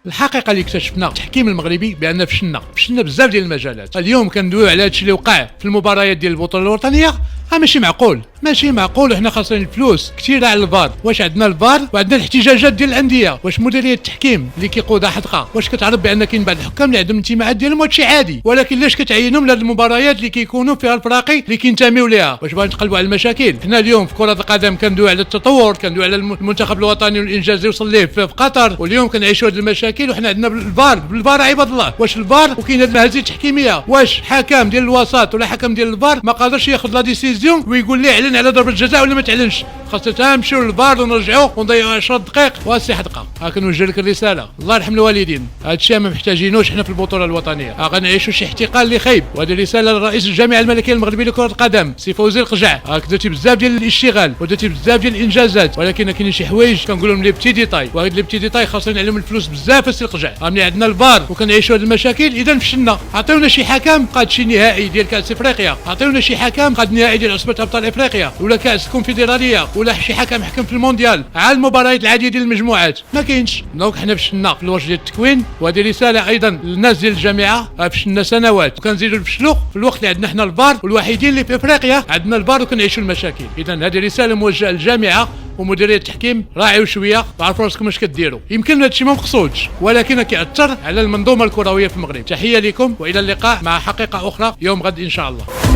الحقيقه اللي اكتشفنا التحكيم المغربي بان فشلنا بزاف ديال المجالات. اليوم كندويو على هادشي اللي وقع في المباريات ديال البطوله الوطنيه، ماشي معقول. حنا خاصين الفلوس كثيره على الفار. واش عندنا الفار وعندنا الاحتجاجات ديال الانديه؟ واش مديريه التحكيم اللي كيقودها حدقه واش كتعرف بان كاين بعض الحكام اللي عندهم انتماءات ديالهم؟ هادشي عادي، ولكن لاش كتعينهم لهاد المباريات اللي كيكونوا فيها الفراقي اللي كينتميو ليها؟ واش باغي نقلبوا على المشاكل؟ حنا اليوم في كره القدم كندويو على التطور، كندويو على المنتخب الوطني والانجاز اللي وصل ليه في قطر، واليوم كنعيشوا هاد المشاكل وحنا عندنا بالفار عباد الله. واش الفار وكاين هاد المهازل التحكيميه؟ واش حكم ديال الوسط ولا حكم ديال الفار ما قادرش ياخذ لا ديسيزيون ويقول لي اعلن على ضربه جزاء ولا ما تعلنش؟ خاصنا نمشيو للفار ونرجعوه ونضيعوا 10 دقائق. واسي حدقه كنوجه لك الرساله، الله يرحم الوالدين. هادشي ما محتاجينوش حنا في البطوله الوطنيه. غنعيشوا شي احتقان اللي خايب، وهذه رساله لرئيس الجامعه الملكيه المغربيه لكره القدم سي فوزي القجع. درتي بزاف ديال الاشتغال ودرتي بزاف ديال الانجازات، ولكن كاينين شي حوايج كنقول لهم لي بتي ديتاي، وهاد لي بتي ديتاي خاصين عليهم الفلوس بزاف السي القجع. ملي عندنا الفار وكنعيشوا هاد المشاكل اذا فشلنا. عطيونا شي حكم قاد شي نهائي ديال كاس افريقيا، عطيونا شي حكم قاد نهائي ديال عصبه ابطال افريقيا ولا كاس الكونفدراليه، ولا شي حكم حكم في المونديال على المباريات العاديه ديال المجموعات. ما كاينش. دونك حنا فشلنا في الوجه ديال التكوين، وهذه رساله ايضا للناس ديال الجامعه. فشلنا سنوات وكنزيدوا نفشلوا في الوقت اللي عندنا حنا الفار، والوحيدين اللي في افريقيا عندنا الفار وكنعيشوا المشاكل. اذا هذه رساله موجهه للجامعه ومديريه التحكيم، راعيوا شويه وعرفوا راسكم اش كديروا. يمكن هادشي ما مقصودش ولكن كيأثر على المنظومه الكرويه في المغرب. تحيه لكم والى اللقاء مع حقيقه اخرى يوم غد ان شاء الله.